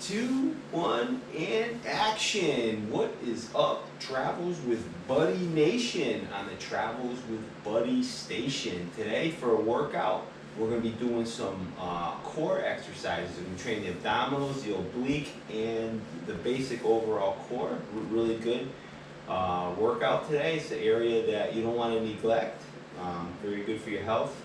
2, 1, and action. What is up, Travels with Buddy Nation on the Travels with Buddy station. Today for a workout, we're going to be doing some core exercises. We're going to train the abdominals, the oblique, and the basic overall core. Really good workout today. It's an area that you don't want to neglect. Very good for your health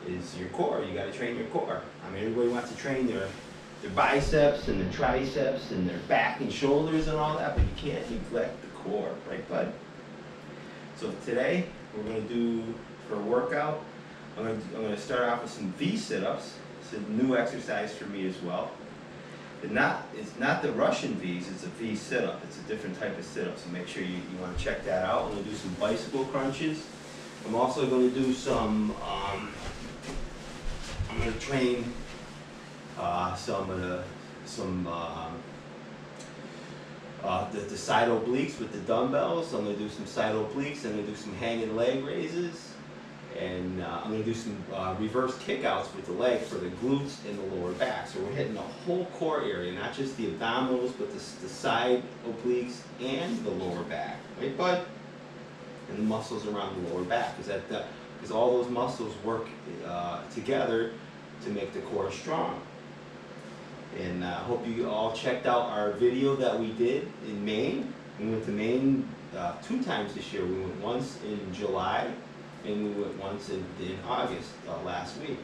is your core. You got to train your core. I mean, everybody wants to train their biceps and their triceps and their back and shoulders and all that, but you can't neglect the core, right, bud? So today we're going to do, for a workout, I'm going to start off with some V sit-ups. It's a new exercise for me as well. It's not the Russian V's, it's a V sit-up. It's a different type of sit-up, so make sure you want to check that out. I'm going to do some bicycle crunches. I'm also going to do some, I'm going to train the side obliques with the dumbbells. I'm going to do some side obliques. I'm going to do some hanging leg raises, and I'm going to do some reverse kickouts with the leg for the glutes and the lower back. So we're hitting the whole core area, not just the abdominals, but the side obliques and the lower back, right, bud? And the muscles around the lower back, because all those muscles work together to make the core strong. And I hope you all checked out our video that we did in Maine. We went to Maine 2 times this year. We went once in July, and we went once in August last week.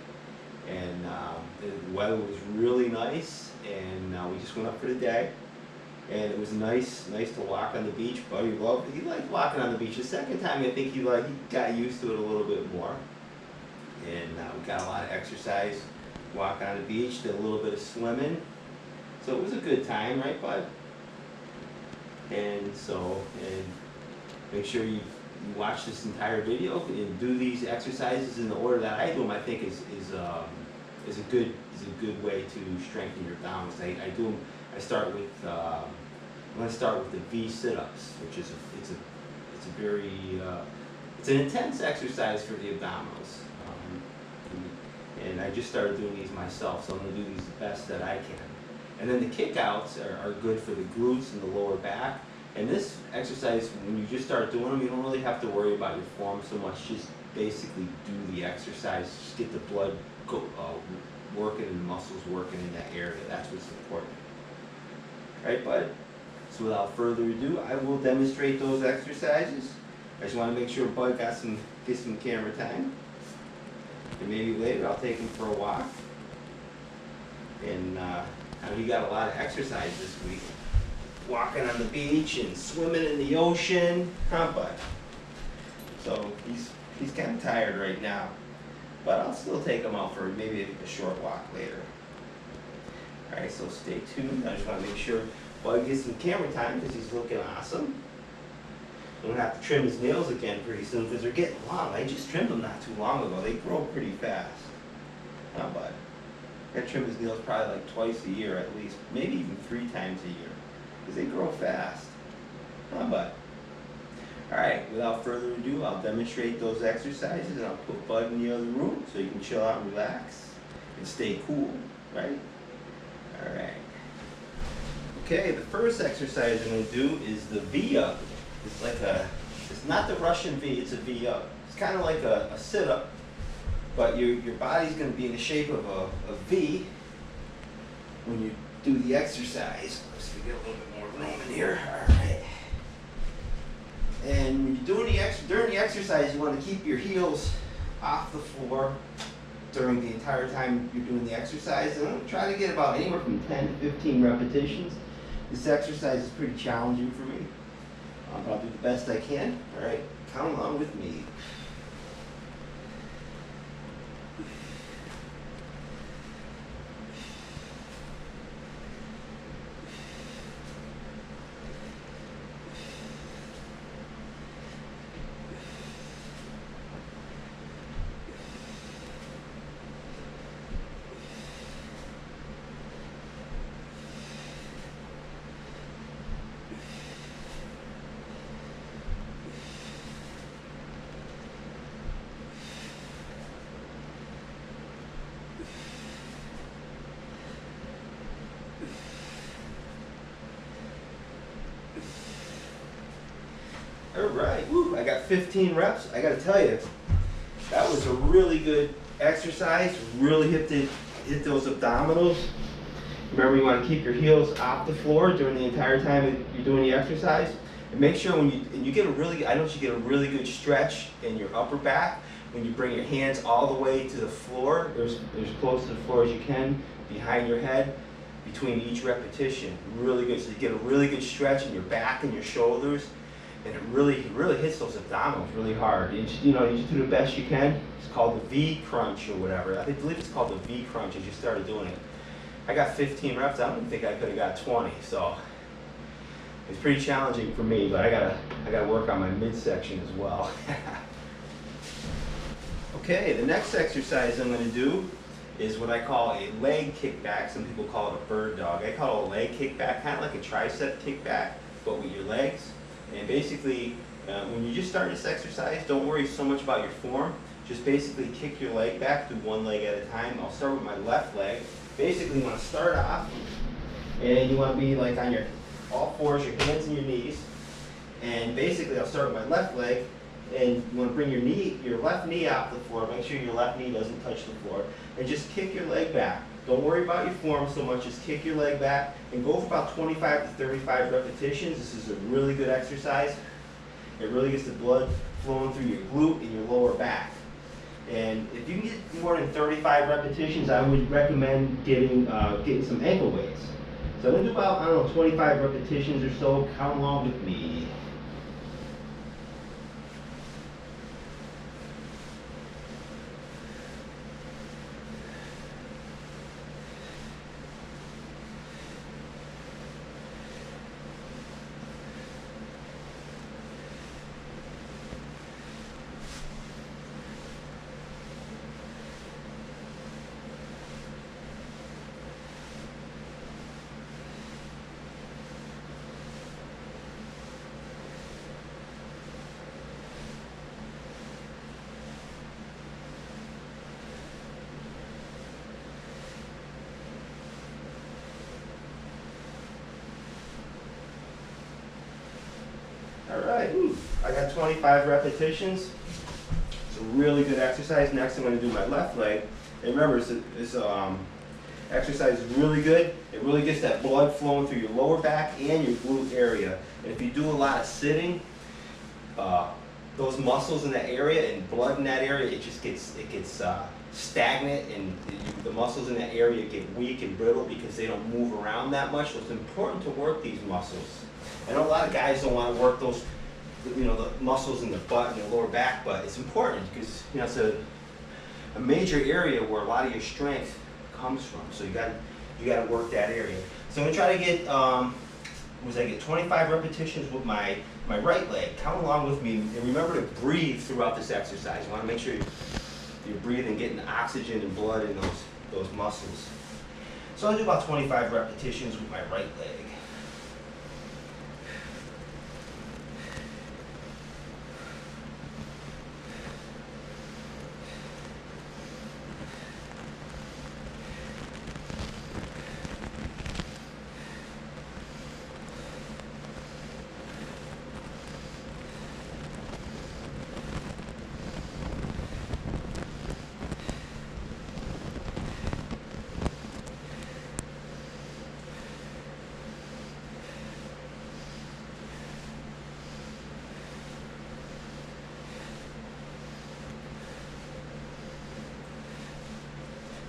And the weather was really nice, and we just went up for the day. And it was nice to walk on the beach. Buddy loved it. He liked walking on the beach. The second time, I think he got used to it a little bit more. And we got a lot of exercise. Walk on the beach, did a little bit of swimming. So it was a good time, right, bud? And make sure you watch this entire video and do these exercises in the order that I do them. I think is a good way to strengthen your abdominals. I do them. I start with I'm going to start with the V sit-ups, which is it's an intense exercise for the abdominals. And I just started doing these myself, so I'm going to do these the best that I can. And then the kickouts are good for the glutes and the lower back. And this exercise, when you just start doing them, you don't really have to worry about your form so much. Just basically do the exercise. Just get the blood working and the muscles working in that area. That's what's important. Right, bud? So without further ado, I will demonstrate those exercises. I just want to make sure Bud get some camera time. And maybe later I'll take him for a walk. And I know he got a lot of exercise this week. Walking on the beach and swimming in the ocean. Huh, bud? So he's kind of tired right now. But I'll still take him out for maybe a short walk later. Alright, so stay tuned. I just want to make sure Bud gets some camera time because he's looking awesome. I'm going to have to trim his nails again pretty soon because they're getting long. I just trimmed them not too long ago. They grow pretty fast. Not bad. I trim his nails probably like twice a year at least, maybe even 3 times a year because they grow fast. Not bad. Alright, without further ado, I'll demonstrate those exercises and I'll put Bud in the other room so you can chill out and relax and stay cool, right? Alright. Okay, the first exercise I'm going to do is the V-up. It's not the Russian V, it's a V-up. It's kind of like a sit-up, but your body's going to be in the shape of a V when you do the exercise. Let's get a little bit more room in here. Alright. And when you're doing during the exercise, you want to keep your heels off the floor during the entire time you're doing the exercise. And try to get about anywhere from 10 to 15 repetitions. This exercise is pretty challenging for me. But I'll do the best I can. Alright, count along with me. All right, woo, I got 15 reps. I gotta tell you, that was a really good exercise. Really hit those abdominals. Remember, you want to keep your heels off the floor during the entire time that you're doing the exercise. And make sure when you get a really, I notice you get a really good stretch in your upper back when you bring your hands all the way to the floor, as close to the floor as you can, behind your head, between each repetition. Really good. So you get a really good stretch in your back and your shoulders, and it really hits those abdominals really hard. You just do the best you can. It's called the V crunch or whatever. I believe it's called the V crunch as you started doing it. I got 15 reps. I don't think I could have got 20, so it's pretty challenging for me, but I gotta work on my midsection as well. Okay, the next exercise I'm going to do is what I call a leg kickback. Some people call it a bird dog. I call it a leg kickback, kind of like a tricep kickback, but with your legs. And basically, when you just start this exercise, don't worry so much about your form. Just basically kick your leg back, do one leg at a time. I'll start with my left leg. Basically, you want to start off, and you want to be like on your all fours, your hands and your knees. And basically, I'll start with my left leg, and you want to bring your left knee off the floor. Make sure your left knee doesn't touch the floor, and just kick your leg back. Don't worry about your form so much. Just kick your leg back and go for about 25 to 35 repetitions. This is a really good exercise. It really gets the blood flowing through your glute and your lower back. And if you can get more than 35 repetitions, I would recommend getting some ankle weights. So I'm going to do about, I don't know, 25 repetitions or so. Count along with me. All right, I got 25 repetitions. It's a really good exercise. Next, I'm going to do my left leg. And remember, this exercise is really good. It really gets that blood flowing through your lower back and your glute area. And if you do a lot of sitting, those muscles in that area and blood in that area, it gets stagnant, and the muscles in that area get weak and brittle because they don't move around that much. So it's important to work these muscles. I know a lot of guys don't want to work those, the muscles in the butt and the lower back, but it's important because it's a major area where a lot of your strength comes from. So you got to work that area. So I'm gonna try to get 25 repetitions with my right leg. Count along with me, and remember to breathe throughout this exercise. You want to make sure you're breathing, getting oxygen and blood in those muscles. So I'll do about 25 repetitions with my right leg.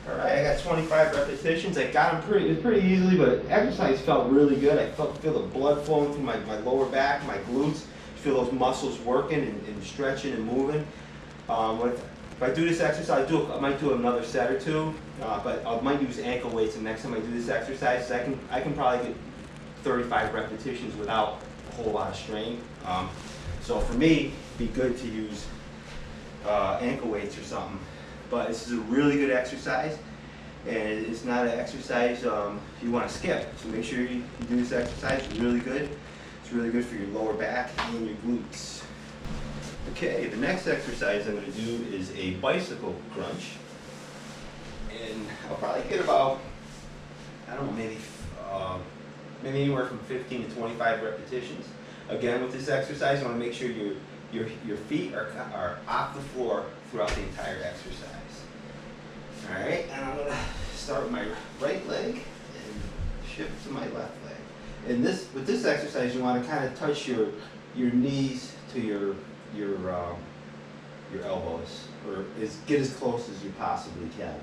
All right, I got 25 repetitions. I got them pretty easily, but exercise felt really good. I feel the blood flowing through my lower back, my glutes. Feel those muscles working and stretching and moving. If I do this exercise, I might do another set or two, but I might use ankle weights the next time I do this exercise. I can probably get 35 repetitions without a whole lot of strain. So for me, it'd be good to use ankle weights or something. But this is a really good exercise, and it's not an exercise you want to skip. So make sure you do this exercise. It's really good. It's really good for your lower back and your glutes. Okay, the next exercise I'm going to do is a bicycle crunch. And I'll probably get about, I don't know, maybe anywhere from 15 to 25 repetitions. Again, with this exercise, you want to make sure your feet are off the floor throughout the entire exercise. All right, and I'm gonna start with my right leg and shift to my left leg. And with this exercise, you want to kind of touch your knees to your elbows, or get as close as you possibly can.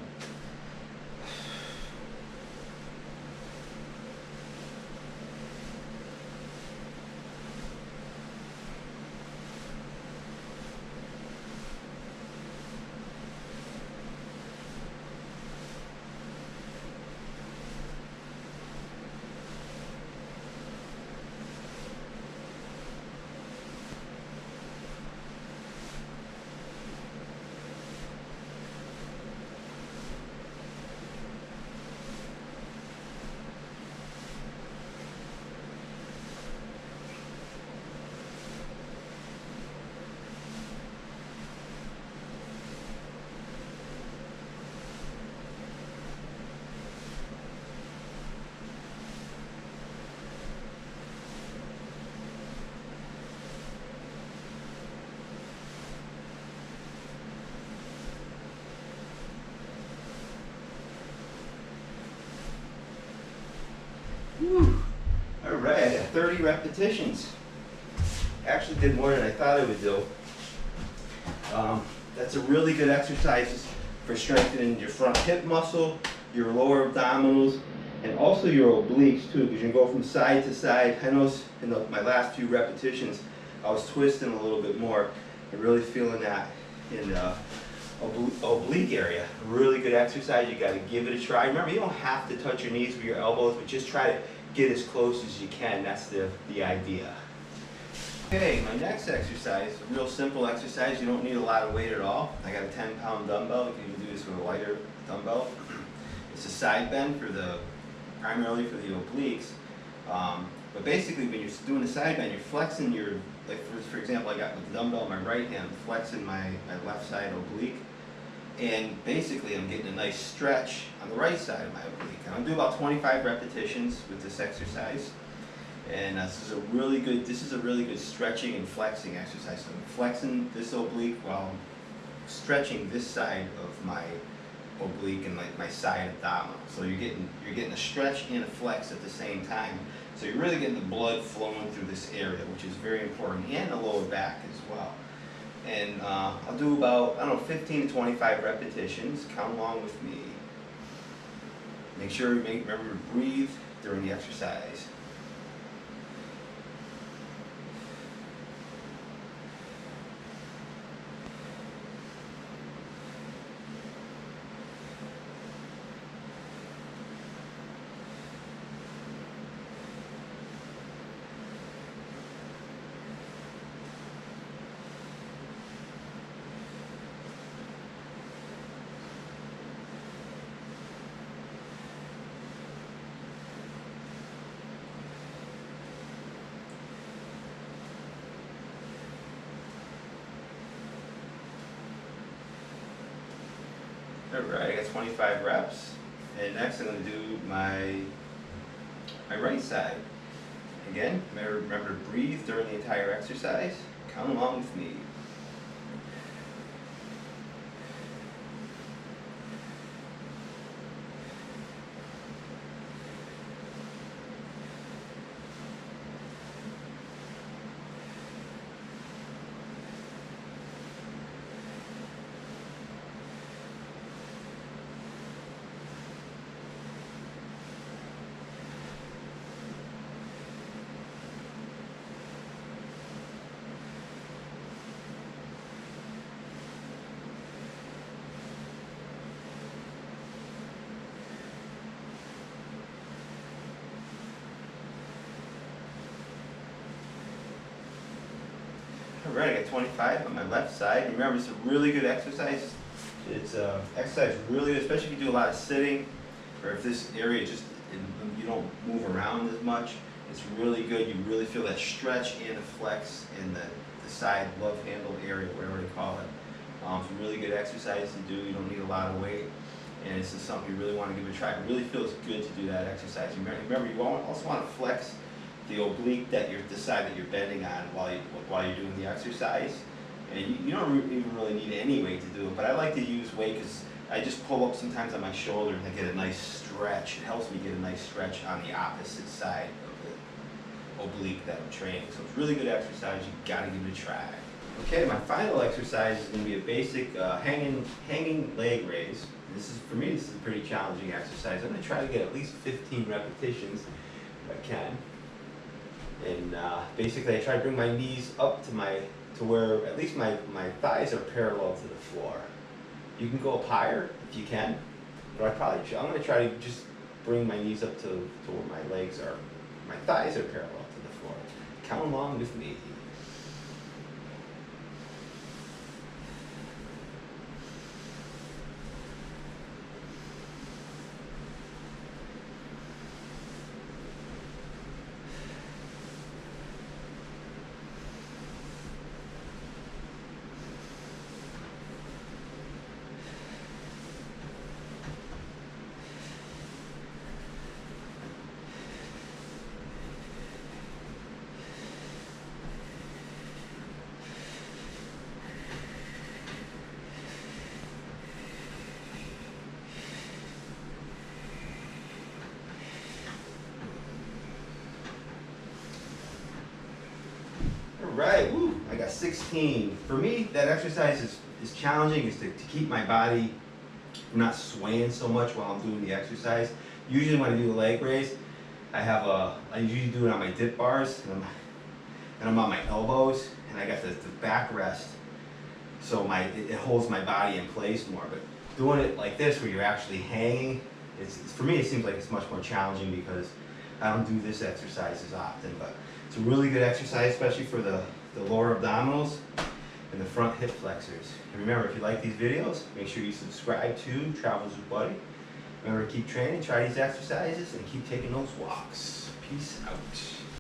Whew. All right, I got 30 repetitions. Actually did more than I thought I would do. That's a really good exercise for strengthening your front hip muscle, your lower abdominals, and also your obliques too, because you can go from side to side. I noticed in my last few repetitions, I was twisting a little bit more and really feeling that in the oblique area. Really good exercise. You got to give it a try. Remember, you don't have to touch your knees with your elbows, but just try to get as close as you can. That's the idea. Okay, my next exercise is a real simple exercise. You don't need a lot of weight at all. I got a 10-pound dumbbell. You can even do this with a lighter dumbbell. It's a side bend primarily for the obliques. But basically, when you're doing a side bend, you're flexing your, like for example, I got with the dumbbell in my right hand, flexing my left side oblique. And basically, I'm getting a nice stretch on the right side of my oblique. And I'm doing about 25 repetitions with this exercise. And this is a really good stretching and flexing exercise. So I'm flexing this oblique while I'm stretching this side of my oblique and my side abdominal. So you're getting a stretch and a flex at the same time. So you're really getting the blood flowing through this area, which is very important, and the lower back as well. And I'll do about, 15 to 25 repetitions. Count along with me. Make sure you remember to breathe during the exercise. Alright, I got 25 reps. And next I'm going to do my right side. Again, remember to breathe during the entire exercise. Count along with me. Alright, I got 25 on my left side. Remember, it's a really good exercise. It's exercise really good, especially if you do a lot of sitting, or if this area you don't move around as much. It's really good. You really feel that stretch and a flex in the side love handle area, whatever they call it. It's a really good exercise to do. You don't need a lot of weight, and it's just something you really want to give it a try. It really feels good to do that exercise. Remember, you also want to flex the oblique that the side that you're bending on while you're doing the exercise. And you don't even really need any weight to do it, but I like to use weight because I just pull up sometimes on my shoulder and I get a nice stretch. It helps me get a nice stretch on the opposite side of the oblique that I'm training. So it's really good exercise. You gotta give it a try. Okay, my final exercise is going to be a basic hanging leg raise. For me, this is a pretty challenging exercise. I'm going to try to get at least 15 repetitions if I can. And basically, I try to bring my knees up to where at least my thighs are parallel to the floor. You can go up higher if you can, but I'm going to try to just bring my knees up to where my thighs are parallel to the floor. Count along with me. Right, woo, I got 16. For me, that exercise is challenging, is to keep my body from not swaying so much while I'm doing the exercise. Usually when I do the leg raise, I usually do it on my dip bars, and I'm on my elbows, and I got the backrest, so it holds my body in place more. But doing it like this, where you're actually hanging, for me it seems like it's much more challenging because I don't do this exercise as often. But it's a really good exercise, especially for the lower abdominals and the front hip flexors. And remember, if you like these videos, make sure you subscribe to Travels with Buddy. Remember to keep training, try these exercises, and keep taking those walks. Peace out.